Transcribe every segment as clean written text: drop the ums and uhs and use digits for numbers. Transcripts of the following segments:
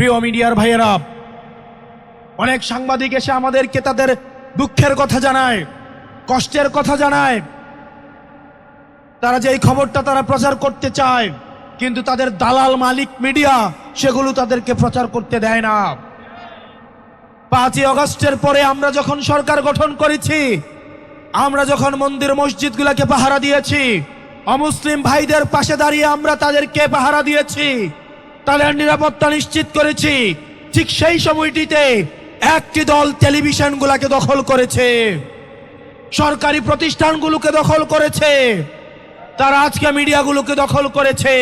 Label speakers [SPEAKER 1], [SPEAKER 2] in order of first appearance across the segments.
[SPEAKER 1] প্রিয় মিডিয়ার ভাইয়েরা, অনেক সাংবাদিক এসে আমাদেরকে তাদের দুঃখের কথা জানায়, কষ্টের কথা জানায়। তারা যে এই খবরটা তারা প্রচার করতে চায়, কিন্তু তাদের দালাল মালিক মিডিয়া সেগুলো তাদেরকে প্রচার করতে দেয় না। 5ই আগস্টের পরে আমরা যখন সরকার গঠন করেছি, আমরা যখন মন্দির মসজিদগুলোকে পাহারা দিয়েছি, অমুসলিম ভাইদের পাশে দাঁড়িয়ে আমরা তাদেরকে পাহারা দিয়েছি, তাদের নিরাপত্তা নিশ্চিত করেছি, ঠিক সেই সময়টিতে একটি দল টেলিভিশনগুলোকে দখল করেছে, সরকারি প্রতিষ্ঠানগুলোকে দখল করেছে, তারা আজকে মিডিয়াগুলোকে দখল করেছে,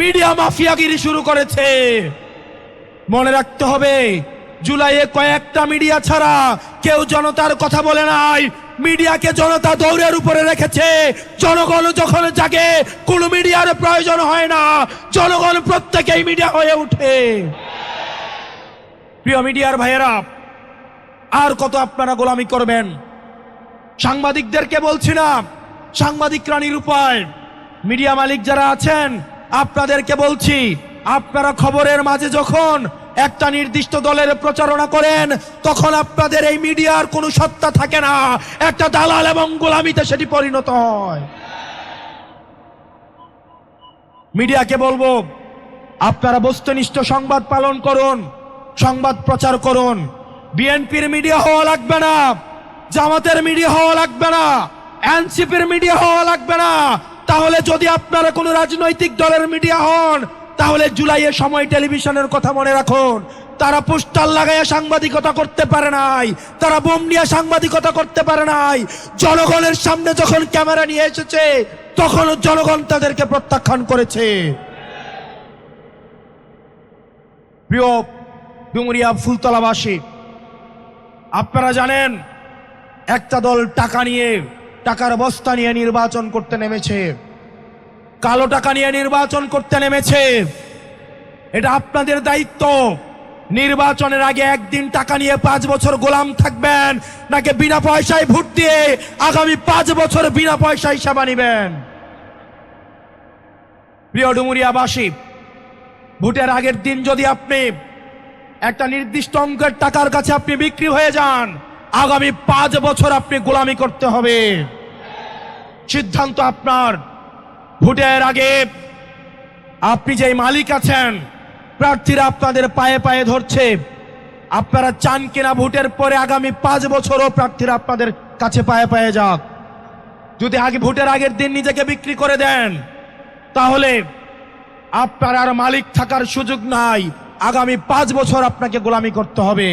[SPEAKER 1] মিডিয়া মাফিয়াগিরি শুরু করেছে। মনে রাখতে হবে, জুলাইয়ে কয়েকটা মিডিয়া ছাড়া কেউ জনতার কথা বলে নাই। মিডিয়াকে জনতা দৌড়ের উপরে রেখেছে। জনগণ যখন জাগে, কোনো মিডিয়ার প্রয়োজন হয় না, জনগণ প্রত্যেকেই মিডিয়া হয়ে ওঠে। প্রিয় মিডিয়ার ভাইয়েরা, আর কত আপনারা গোলামি করবেন? সাংবাদিকদেরকে বলছি না, সাংবাদিকরা নিরুপায়। মিডিয়া মালিক যারা আছেন আপনাদেরকে বলছি, আপনারা খবরের মাঝে যখন একটা নির্দিষ্ট দলের প্রচারণা করেন, তখন আপনাদের এই মিডিয়ার কোনো সত্তা থাকে না, একটা দালাল এবং গোলামিতে সেটি পরিণত হয়। মিডিয়াকে বলবো, আপনারা বস্তুনিষ্ঠ সংবাদ পালন করুন, সংবাদ প্রচার করুন। বিএনপির মিডিয়া হওয়া লাগবে না, জামাতের মিডিয়া হওয়া লাগবে না, এনসিপির মিডিয়া হওয়া লাগবে না। তাহলে যদি আপনারা কোনো রাজনৈতিক দলের মিডিয়া হন, তাহলে জুলাইয়ের সময় টেলিভিশনের কথা মনে রাখুন। তারা পোস্টার লাগাইয়া সাংবাদিকতা করতে পারে নাই, তারা বোম নিয়ে সাংবাদিকতা করতে পারে নাই। জনগণের সামনে যখন ক্যামেরা নিয়ে এসেছে, তখন জনগণ তাদেরকে প্রত্যাখ্যান করেছে। প্রিয় ডুমুরিয়া ফুলতলাবাসী, আপনারা জানেন একটা দল টাকার বস্তা নিয়ে নির্বাচন করতে নেমেছে, কালো টাকা নিয়ে নির্বাচন করতে নেমেছে। এটা আপনাদের দায়িত্ব। নির্বাচনের আগে একদিন টাকা নিয়ে 5 বছর গোলাম থাকবেন, নাকি বিনা পয়সায় ভোট দিয়ে আগামী 5 বছর বিনা পয়সায় সেবা নিবেন? প্রিয় ডুমুরিয়াবাসী, ভোটের আগের দিন যদি আপনি একটা নির্দিষ্ট অঙ্কের টাকার কাছে আপনি বিক্রি হয়ে যান, আগামী 5 বছর আপনি গোলামি করতে হবে। সিদ্ধান্ত আপনার। ভোটের আগে আপনি যে মালিক আছেন, প্রার্থীরা আপনাদের পায়ে পায়ে ধরছে। আপনারা চান কিনা ভোটের পরে আগামী 5 বছরও প্রার্থীরা আপনাদের কাছে পায়ে পায়ে যাক? যদি ভোটের আগের দিন নিজেকে বিক্রি করে দেন, তাহলে আপনার আর মালিক থাকার সুযোগ নাই। আগামী 5 বছর আপনাকে গোলামি করতে হবে।